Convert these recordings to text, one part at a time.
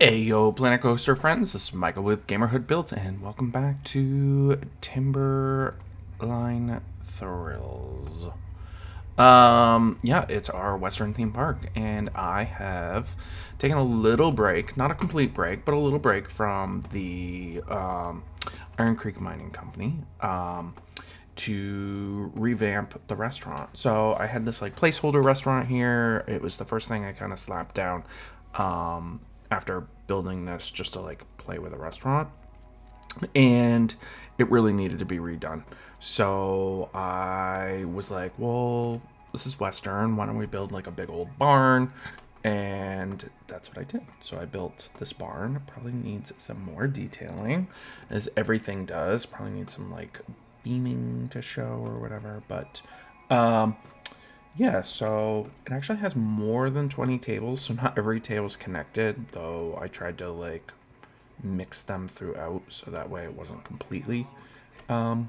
Hey yo, Planet Coaster friends, this is Michael with Gamerhood Builds, and welcome back to Timberline Thrills. Yeah, it's our Western theme park, and I have taken a little break, not a complete break, but a little break from the Iron Creek Mining Company to revamp the restaurant. So I had this like placeholder restaurant here. It was the first thing I kind of slapped down after building this just to like play with a restaurant, and it really needed to be redone. So I was like, well, this is Western. Why don't we build like a big old barn? And that's what I did. So I built this barn. It probably needs some more detailing, as everything does. Probably needs some like beaming to show or whatever. But yeah, so it actually has more than 20 tables. So not every table is connected, though I tried to like mix them throughout so that way it wasn't completely, like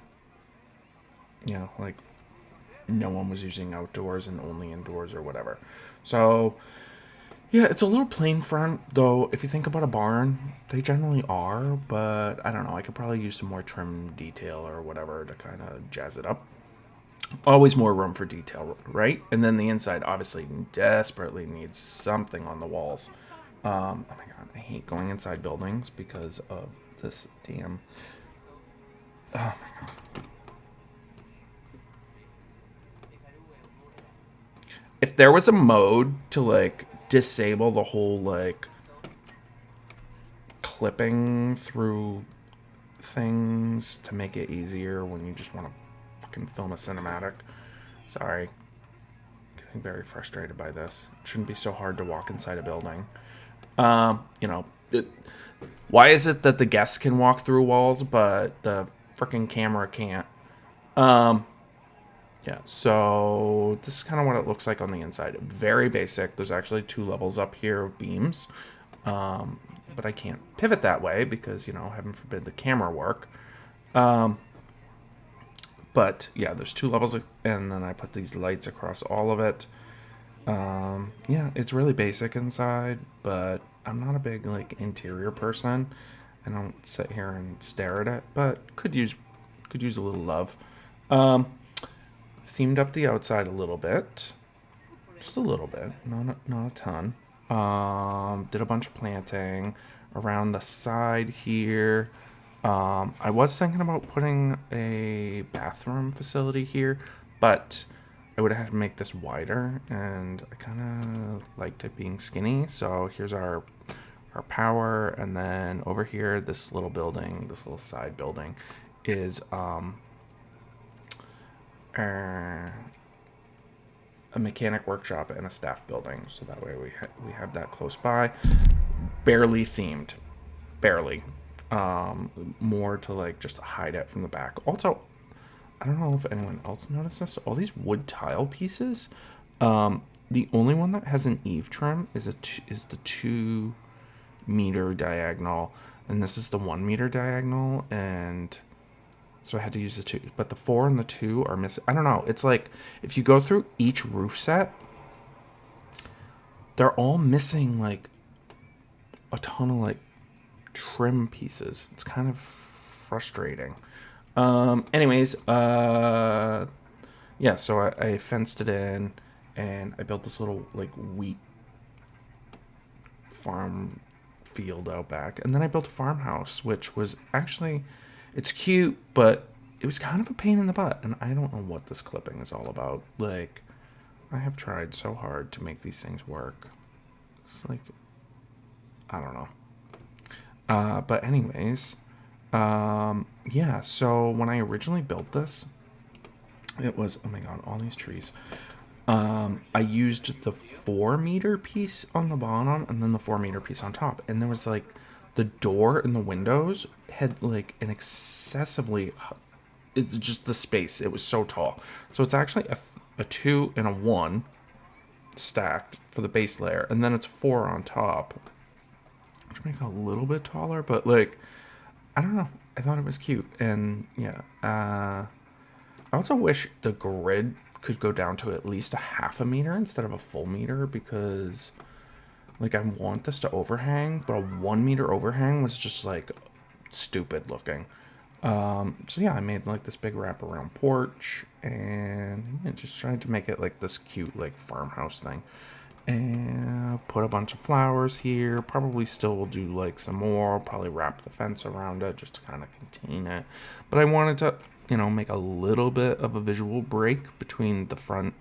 no one was using outdoors and only indoors or whatever. So yeah, it's a little plain front, though. If you think about a barn, they generally are, but I don't know. I could probably use some more trim detail or whatever to kind of jazz it up. Always more room for detail, right? And then the inside obviously desperately needs something on the walls. Oh my god, I hate going inside buildings because of this damn. Oh my god. If there was a mode to like disable the whole like clipping through things to make it easier when you just want to fucking film a cinematic. Sorry. Getting very frustrated by this. It shouldn't be so hard to walk inside a building. You know, why is it that the guests can walk through walls, but the freaking camera can't? Yeah, so this is kind of what it looks like on the inside. Very basic. There's actually two levels up here of beams, but I can't pivot that way because, heaven forbid the camera work. But yeah, there's two levels, and then I put these lights across all of it. Yeah, it's really basic inside, but I'm not a big like interior person. I don't sit here and stare at it, but could use a little love. Themed up the outside a little bit, just a little bit, not a ton. Did a bunch of planting around the side here. I was thinking about putting a bathroom facility here, but I would have to make this wider, and I kind of liked it being skinny. So here's our power, and then over here, this little building, this little side building, is a mechanic workshop and a staff building. So that way we have that close by. Barely themed, barely. More to like just hide it from the back. Also, I don't know if anyone else noticed this. All these wood tile pieces. The only one that has an eave trim is the 2 meter diagonal, and this is the 1 meter diagonal, and so I had to use the 2. But the 4 and the 2 are missing. I don't know. It's like if you go through each roof set, they're all missing like a ton of like trim pieces. It's kind of frustrating. Anyways, yeah, so I fenced it in, and I built this little like wheat farm field out back, and then I built a farmhouse, which was actually, it's cute, but it was kind of a pain in the butt, and I don't know what this clipping is all about. Like, I have tried so hard to make these things work. It's like, I don't know. But anyways, yeah, so when I originally built this, it was, oh my god, all these trees. I used the 4 meter piece on the bottom and then the 4 meter piece on top. And there was like the door and the windows had like an excessively, it's just the space. It was so tall. So it's actually a 2 and a 1 stacked for the base layer. And then it's 4 on top, which makes it a little bit taller, but like, I don't know. I thought it was cute. And yeah, I also wish the grid could go down to at least a 0.5 meter instead of a full meter, because Like, I want this to overhang, but a 1 meter overhang was just like stupid looking. So yeah, I made like this big wraparound porch, and yeah, just tried to make it like this cute like farmhouse thing. And put a bunch of flowers here. Probably still will do like some more. Probably wrap the fence around it just to kind of contain it. But I wanted to, make a little bit of a visual break between the front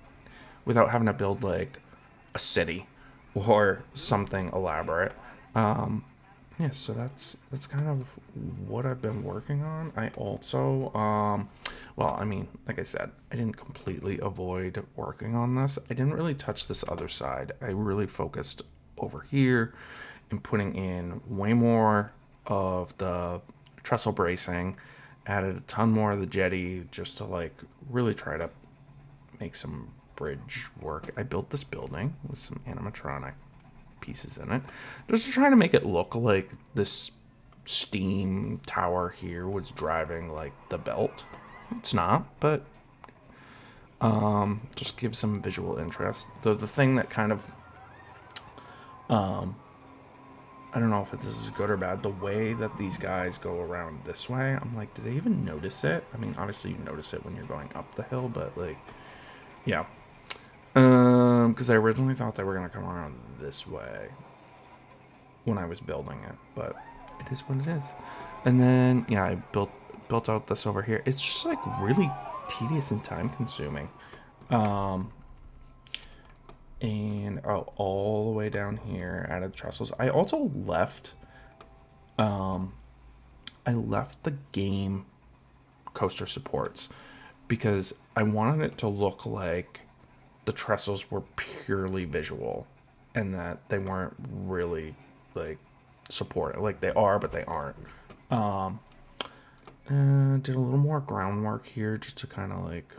without having to build like a city or something elaborate. Yeah, so that's kind of what I've been working on. I also, well, I mean, like I said, I didn't completely avoid working on this. I didn't really touch this other side. I really focused over here and putting in way more of the trestle bracing, added a ton more of the jetty just to like really try to make some bridge work. I built this building with some animatronic pieces in it, just to try to make it look like this steam tower here was driving like the belt. It's not, but just give some visual interest. The thing that kind of I don't know if this is good or bad. The way that these guys go around this way, I'm like, do they even notice it? I mean, obviously you notice it when you're going up the hill, but like, yeah. Because I originally thought they were gonna come around this way when I was building it, but it is what it is. And then yeah, I built out this over here. It's just like really tedious and time consuming. And all the way down here, added trestles. I also left the game coaster supports because I wanted it to look like the trestles were purely visual and that they weren't really like supported. Like they are, but they aren't. Did a little more groundwork here just to kind of like,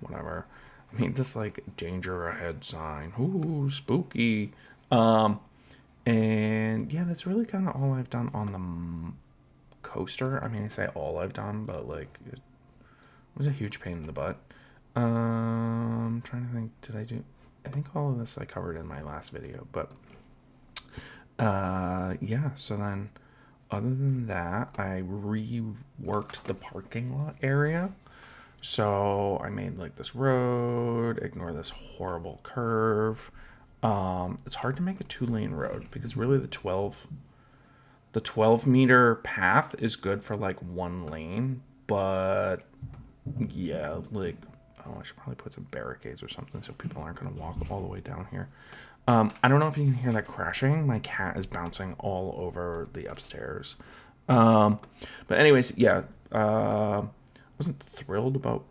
whatever. I made this like danger ahead sign. Ooh, spooky. And yeah, that's really kind of all I've done on the coaster. I mean, I say all I've done, but like it was a huge pain in the butt. Trying to think, did I do? I think all of this I covered in my last video, but yeah. So then, other than that, I reworked the parking lot area. So I made like this road. Ignore this horrible curve. It's hard to make a 2-lane road because really the 12-meter path is good for like 1 lane, but yeah, like, oh, I should probably put some barricades or something so people aren't going to walk all the way down here. I don't know if you can hear that crashing. My cat is bouncing all over the upstairs. But anyways, yeah, wasn't thrilled about.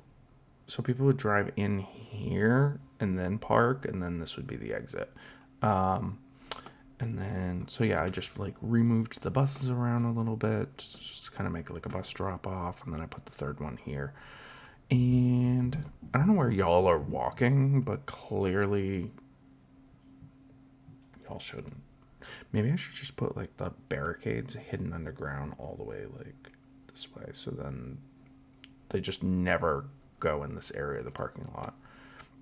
So people would drive in here and then park, and then this would be the exit. And then, so yeah, I just like removed the buses around a little bit, just to kind of make like a bus drop off, and then I put the third one here. And I don't know where y'all are walking, but clearly y'all shouldn't. Maybe I should just put like the barricades hidden underground all the way like this way, so then they just never go in this area of the parking lot.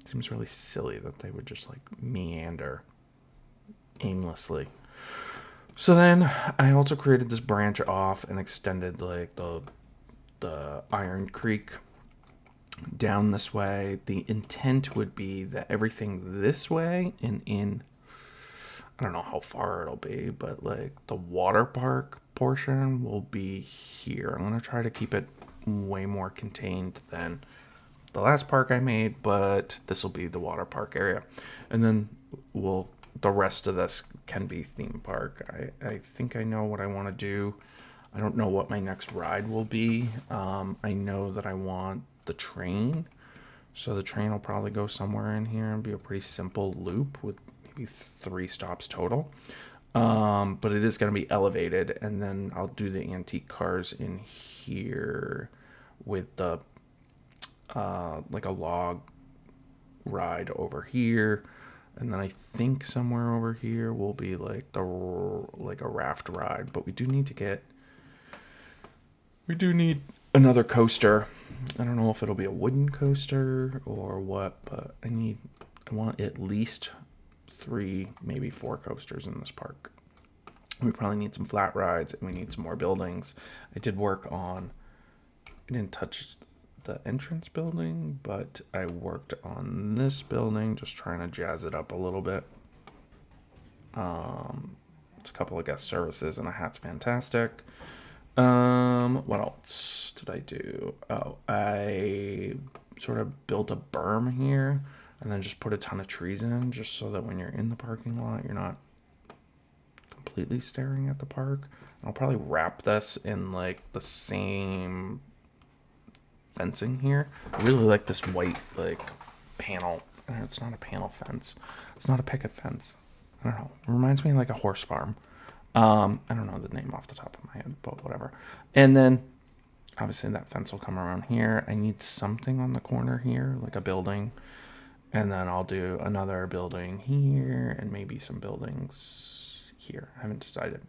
It seems really silly that they would just like meander aimlessly. So then I also created this branch off and extended like the Iron Creek down this way. The intent would be that everything this way and in, I don't know how far it'll be, but like the water park portion will be here. I'm going to try to keep it way more contained than the last park I made, but this will be the water park area. And then the rest of this can be theme park. I think I know what I want to do. I don't know what my next ride will be. I know that I want the train. So the train will probably go somewhere in here and be a pretty simple loop with maybe 3 stops total. But it is going to be elevated, and then I'll do the antique cars in here with the like a log ride over here, and then I think somewhere over here will be like a raft ride. But we do need another coaster. I don't know if it'll be a wooden coaster or what, but I want at least 3, maybe 4 coasters in this park. We probably need some flat rides, and we need some more buildings. I didn't touch the entrance building, but I worked on this building, just trying to jazz it up a little bit. It's a couple of guest services, and a hat's fantastic. What else did I do? Oh, I sort of built a berm here, and then just put a ton of trees in, just so that when you're in the parking lot, you're not completely staring at the park. I'll probably wrap this in like the same fencing here. I really like this white like panel. It's not a panel fence. It's not a picket fence. I don't know. It reminds me of like a horse farm. I don't know the name off the top of my head, but whatever. And then obviously that fence will come around here. I need something on the corner here, like a building. And then I'll do another building here and maybe some buildings here. I haven't decided.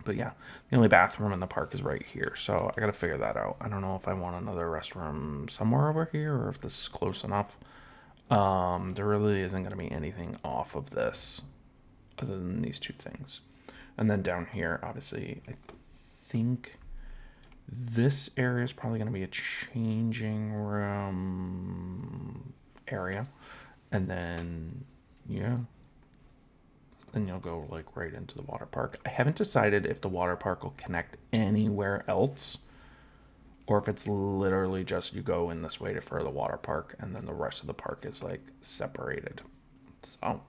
But yeah, the only bathroom in the park is right here. So I got to figure that out. I don't know if I want another restroom somewhere over here or if this is close enough. There really isn't going to be anything off of this other than these 2 things. And then down here, obviously, I think this area is probably going to be a changing room area. And then, yeah. Then you'll go like right into the water park. I haven't decided if the water park will connect anywhere else or if it's literally just you go in this way for the water park and then the rest of the park is like separated. So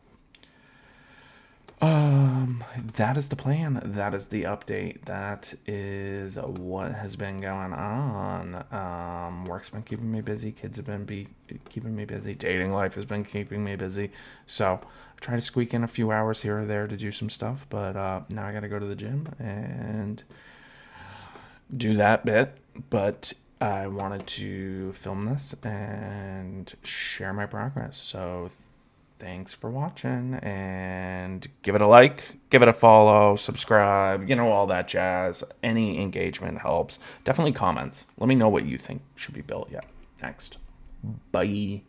that is the plan. That is the update. That is what has been going on. Work's been keeping me busy. Kids have been keeping me busy. Dating life has been keeping me busy. So I try to squeak in a few hours here or there to do some stuff. But now I got to go to the gym and do that bit. But I wanted to film this and share my progress. So thanks for watching, and give it a like, give it a follow, subscribe, all that jazz. Any engagement helps. Definitely comments. Let me know what you think should be built next. Bye.